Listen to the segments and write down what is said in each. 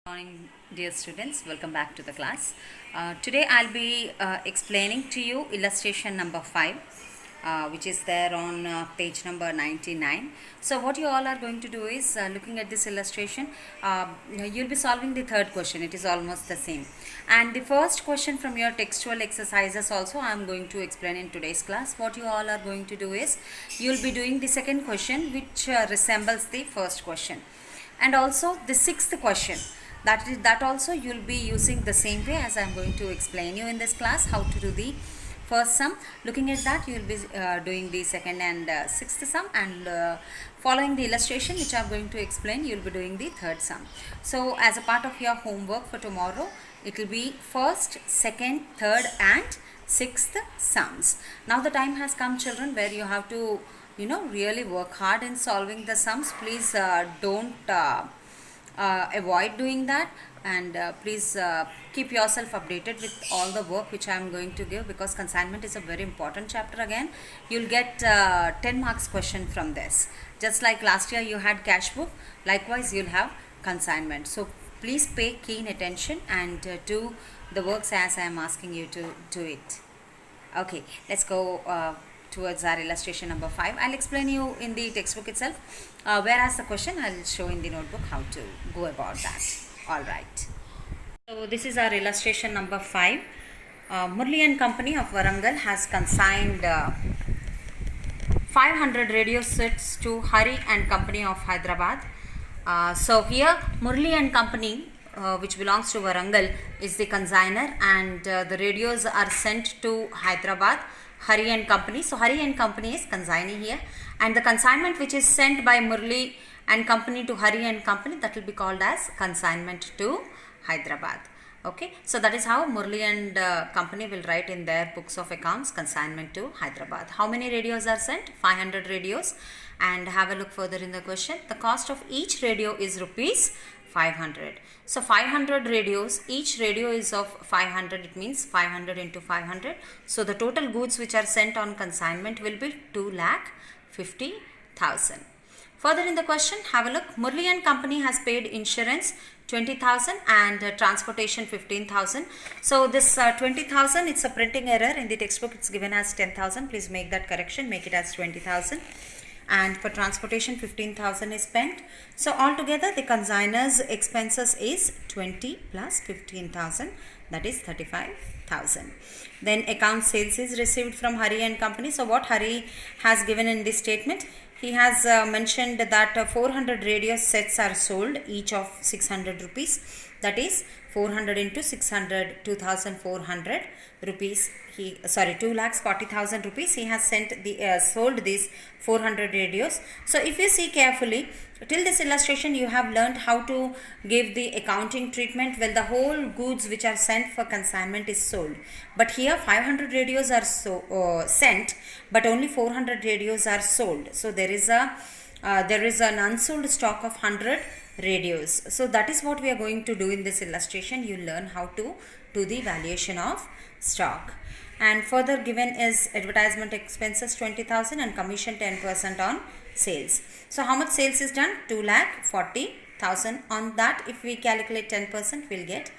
Morning, dear students. Welcome back to the class. Today I'll be explaining to you illustration number 5, which is there on page number 99. So what you all are going to do is, looking at this illustration, you'll be solving the third question. It is almost the same. And the first question from your textual exercises also I'm going to explain in today's class. What you all are going to do is, you'll be doing the second question, which resembles the first question. And also the sixth question, that also you'll be using the same way as I'm going to explain you in this class how to do the first sum. Looking at that, you'll be doing the second and sixth sum, and following the illustration which I'm going to explain, you'll be doing the third sum. So as a part of your homework for tomorrow, it will be first, second, third and sixth sums. Now the time has come, children, where you have to really work hard in solving the sums. Please don't avoid doing that, and please keep yourself updated with all the work which I am going to give, because consignment is a very important chapter. Again, you'll get 10 marks question from this. Just like last year you had cash book, likewise you'll have consignment. So please pay keen attention and do the works as I am asking you to do it. Okay, let's go towards our illustration number 5. I'll explain you in the textbook itself, whereas the question I'll show in the notebook how to go about that. Alright. So this is our illustration number 5. Murli and Company of Warangal has consigned 500 radio sets to Hari and Company of Hyderabad. So here Murli and Company, which belongs to Warangal, is the consigner, and the radios are sent to Hyderabad, Hari and Company. So Hari and Company is consignee here, and the consignment which is sent by Murli and Company to Hari and Company, that will be called as consignment to Hyderabad. Okay, so that is how Murli and Company will write in their books of accounts, consignment to Hyderabad. How many radios are sent? 500 radios. And have a look further in the question. The cost of each radio is rupees 500. So 500 radios, each radio is of 500, it means 500 into 500. So the total goods which are sent on consignment will be 2,50,000. Further in the question, have a look. Murli and Company has paid insurance 20,000 and transportation 15,000. So this 20,000, it's a printing error. In the textbook it's given as 10,000. Please make that correction, make it as 20,000. And for transportation 15,000 is spent. So altogether the consigner's expenses is 20 plus 15,000, that is 35,000. Then account sales is received from Hari and Company. So what Hari has given in this statement, he has mentioned that 400 radio sets are sold, each of 600 rupees, that is 400 into 600, 2,400 rupees. 2,40,000 rupees he has sent the sold these 400 radios. So if you see carefully, till this illustration you have learned how to give the accounting treatment. Well, the whole goods which are sent for consignment is sold, but here 500 radios are sent, but only 400 radios are sold. So there is an unsold stock of 100 radios. So that is what we are going to do in this illustration. You learn how to do the valuation of stock. And further given is advertisement expenses 20,000 and commission 10% on sales. So how much sales is done? 2,40,000. On that, if we calculate 10%, we'll get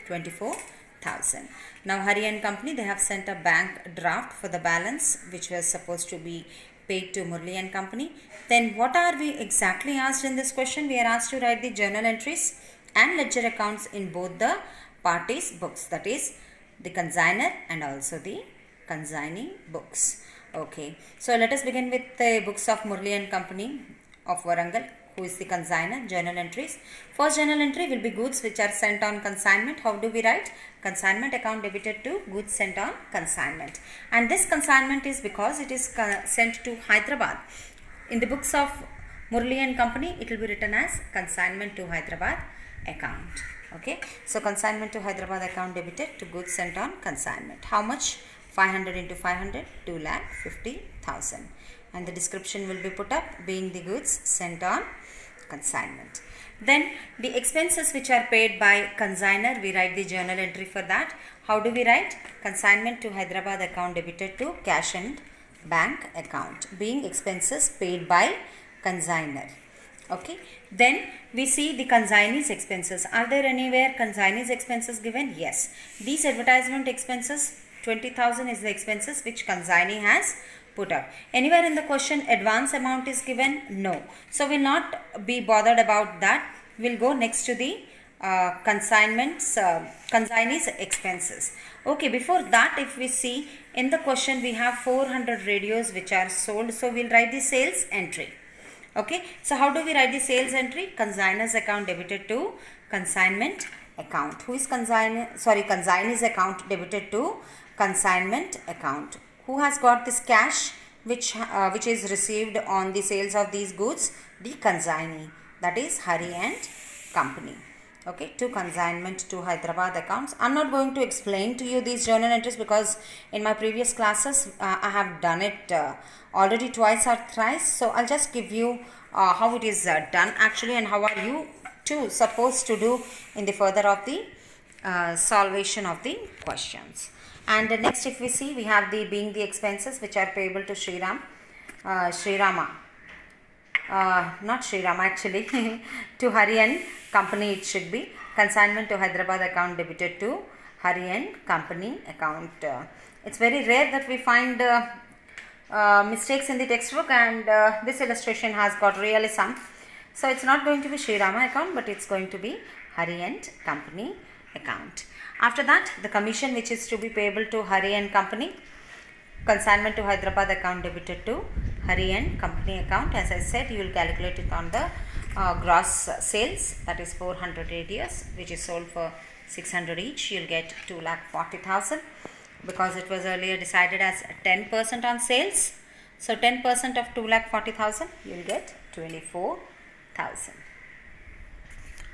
24,000. Now Hari and Company, they have sent a bank draft for the balance which was supposed to be paid to Murli and Company. Then what are we exactly asked in this question? We are asked to write the journal entries and ledger accounts in both the parties' books, that is the consigner and also the consignee books. Okay, so let us begin with the books of Murli and Company of Warangal, who is the consigner. Journal entries. First journal entry will be goods which are sent on consignment. How do we write? Consignment account debited to goods sent on consignment. And this consignment is because it is sent to Hyderabad. In the books of Murli and Company, it will be written as consignment to Hyderabad account. Okay, so consignment to Hyderabad account debited to goods sent on consignment. How much? 500 into 500, 2,50,000. And the description will be put up, being the goods sent on consignment. Then the expenses which are paid by consigner, we write the journal entry for that. How do we write? Consignment to Hyderabad account debited to cash and bank account, being expenses paid by consigner. Okay, then we see the consignee's expenses. Are there anywhere consignee's expenses given? Yes. These advertisement expenses, 20,000 is the expenses which consignee has put up. Anywhere in the question advance amount is given? No. So we'll not be bothered about that. We'll go next to the consignee's expenses. Okay, before that, if we see in the question we have 400 radios which are sold. So we'll write the sales entry. Okay, so how do we write the sales entry? Consignor's account debited to consignment account. Who is consignee's account debited to consignment account. Who has got this cash which is received on the sales of these goods? The consignee, that is Hari and Company. Okay, to consignment to Hyderabad accounts. I'm not going to explain to you these journal entries because in my previous classes I have done it already twice or thrice. So I'll just give you how it is done actually and how are you too supposed to do in the further of the solvation of the questions. And next, if we see, we have the being the expenses which are payable to not Shriram actually to Hari and Company. It should be consignment to Hyderabad account debited to Hari and Company account. It's very rare that we find mistakes in the textbook, and this illustration has got really some. So it's not going to be Shrirama account, but it's going to be Hari and Company account. After that, the commission which is to be payable to Hari and Company, consignment to Hyderabad account debited to Hari and Company account. As I said, you will calculate it on the gross sales, that is 400 radius which is sold for 600 each. You will get 2,40,000 because it was earlier decided as 10% on sales. So 10% of 2,40,000, you will get 24,000.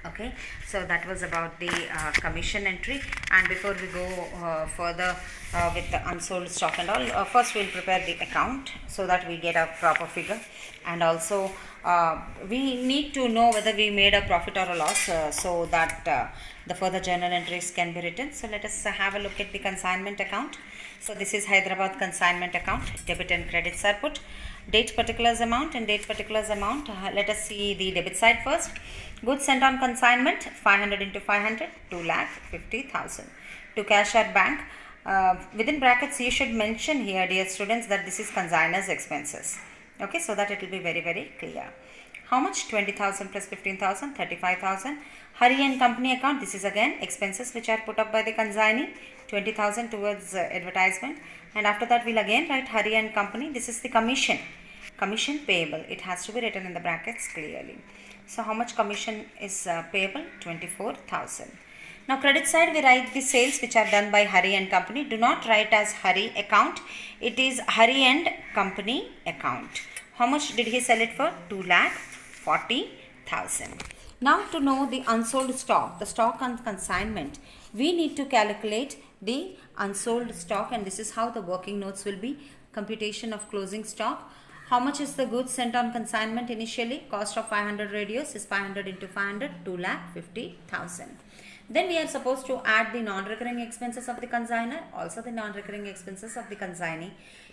Okay, so that was about the commission entry. And before we go further with the unsold stock and all, first we will prepare the account so that we get a proper figure, and also we need to know whether we made a profit or a loss so that the further journal entries can be written. So let us have a look at the consignment account. So this is Hyderabad consignment account. Debit and credits are put. Date particulars amount and date particulars amount. Let us see the debit side first. Goods sent on consignment, 500 into 500, 2,50,000. To cash at bank, within brackets you should mention here, dear students, that this is consignor's expenses. Okay, so that it will be very, very clear. How much? 20,000 plus 15,000, 35,000. Hari and Company account, this is again expenses which are put up by the consignee, 20,000 towards advertisement. And after that we'll again write Hari and Company. This is the commission payable. It has to be written in the brackets clearly. So how much commission is payable? 24,000. Now credit side, we write the sales which are done by Hari and Company. Do not write as Hari account. It is Hari and Company account. How much did he sell it for? 2,40,000. Now to know the unsold stock, the stock on consignment, we need to calculate the unsold stock, and this is how the working notes will be. Computation of closing stock. How much is the goods sent on consignment initially? Cost of 500 radios is 500 into 500, 2,50,000. Then we are supposed to add the non-recurring expenses of the consignor, also the non-recurring expenses of the consignee.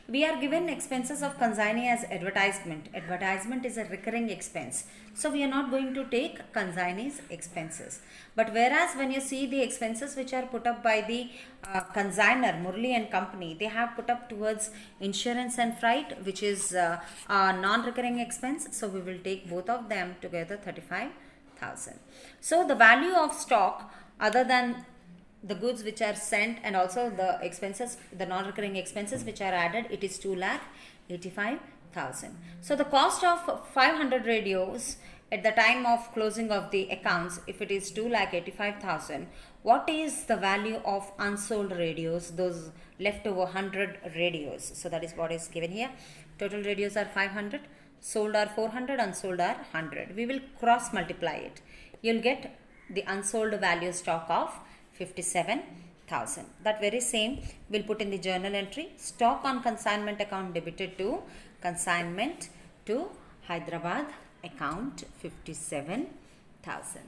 We are given expenses of consignee as advertisement. Advertisement is a recurring expense. So we are not going to take consignee's expenses. But whereas when you see the expenses which are put up by the consignor, Murli and Company, they have put up towards insurance and freight, which is a non-recurring expense. So we will take both of them together, 35,000. So the value of stock other than the goods which are sent and also the expenses, the non-recurring expenses which are added, it is 2,85,000. So the cost of 500 radios at the time of closing of the accounts, if it is 2,85,000, what is the value of unsold radios, those leftover 100 radios? So that is what is given here. Total radios are 500, sold are 400, unsold are 100. We will cross multiply it. You will get the unsold value stock of 57,000. That very same we'll put in the journal entry. Stock on consignment account debited to consignment to Hyderabad account, 57,000.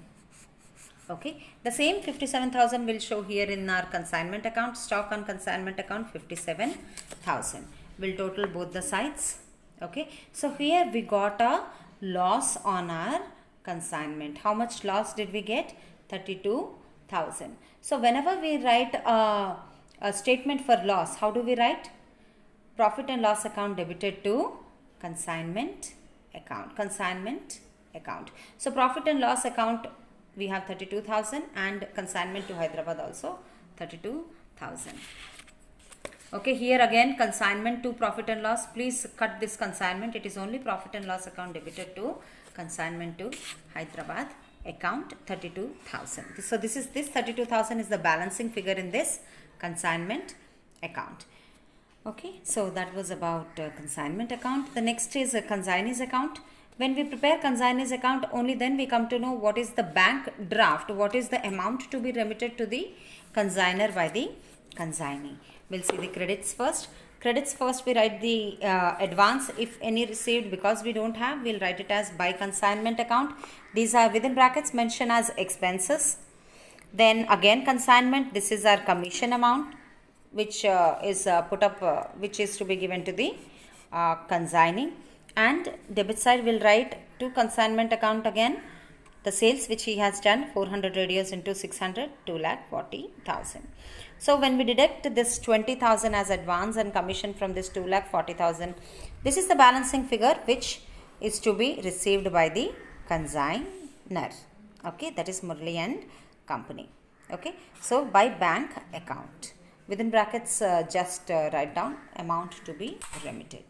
Okay, the same 57,000 will show here in our consignment account. Stock on consignment account, 57,000. We'll total both the sides. Okay, so here we got a loss on our consignment. How much loss did we get? 32,000. So whenever we write a statement for loss, how do we write? Profit and loss account debited to consignment account. Consignment account. So profit and loss account, we have 32,000, and consignment to Hyderabad also 32,000. Okay, here again consignment to profit and loss. Please cut this consignment. It is only profit and loss account debited to consignment to Hyderabad account 32,000. So this 32,000 is the balancing figure in this consignment account. Okay, so that was about consignment account. The next is a consignees account. When we prepare consignees account, only then we come to know what is the bank draft, what is the amount to be remitted to the consigner by the consignee. We'll see the credits first. Credits first, we write the advance, if any received. Because we don't have, we'll write it as by consignment account. These are within brackets mentioned as expenses. Then again consignment, this is our commission amount, which is put up, which is to be given to the consignee. And debit side, we'll write to consignment account again the sales which he has done, 400 radios into 600, 2,40,000. So when we deduct this 20,000 as advance and commission from this 2,40,000, this is the balancing figure which is to be received by the consignor. Okay, that is Murali and Company. Okay, so by bank account, within brackets just write down amount to be remitted.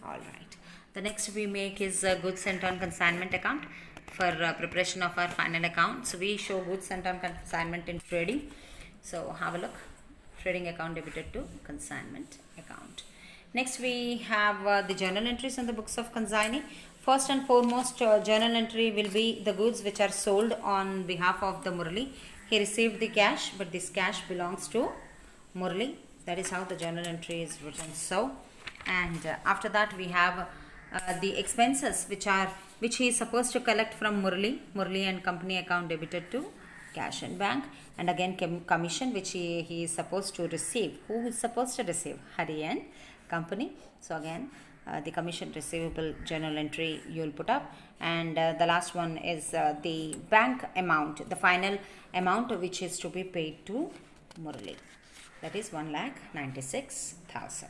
All right. The next we make is goods sent on consignment account. For preparation of our final account, so we show goods sent on consignment in trading. So have a look. Trading account debited to consignment account. Next we have the journal entries in the books of consignee. First and foremost, journal entry will be the goods which are sold on behalf of the Murali. He received the cash, but this cash belongs to Murali. That is how the journal entry is written. So, and after that we have the expenses which he is supposed to collect from Murali and Company account debited to cash and bank, and again commission which he is supposed to receive. Who is supposed to receive? Hari and Company. So again the commission receivable journal entry you will put up, and the last one is the bank amount, the final amount which is to be paid to Murali. That is 1,96,000.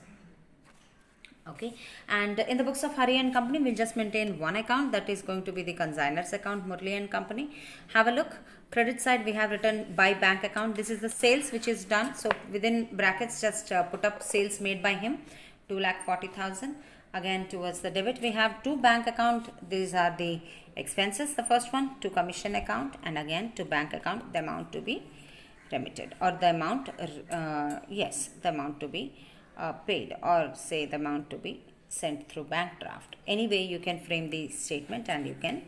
Okay, and in the books of Hari and Company, we'll just maintain one account, that is going to be the consignor's account, Murali and Company. Have a look. Credit side we have written by bank account. This is the sales which is done. So within brackets just put up sales made by him, 2,40,000. Again towards the debit we have two bank account. These are the expenses. The first one to commission account, and again to bank account, the amount to be remitted, or the amount the amount to be paid, or say the amount to be sent through bank draft. Anyway you can frame the statement and you can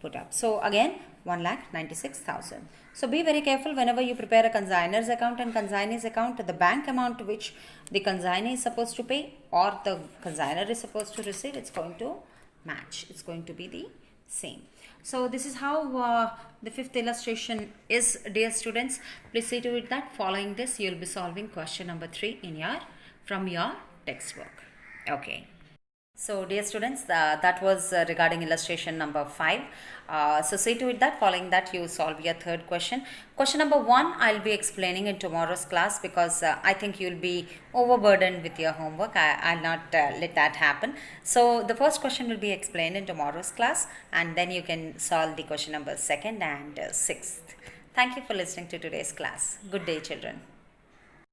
put up. So again 1,96,000. So be very careful whenever you prepare a consignor's account and consignee's account, the bank amount which the consignee is supposed to pay or the consignor is supposed to receive, it's going to match. It's going to be the same. So this is how the fifth illustration is, dear students. Please see to it that following this you will be solving question number 3 from your textbook. Okay. So dear students, that was regarding illustration number 5. So see to it that following that you solve your third question. Question number 1 I'll be explaining in tomorrow's class, because I think you'll be overburdened with your homework. I'll not let that happen. So the first question will be explained in tomorrow's class, and then you can solve the question number 2nd and 6th. Thank you for listening to today's class. Good day, children.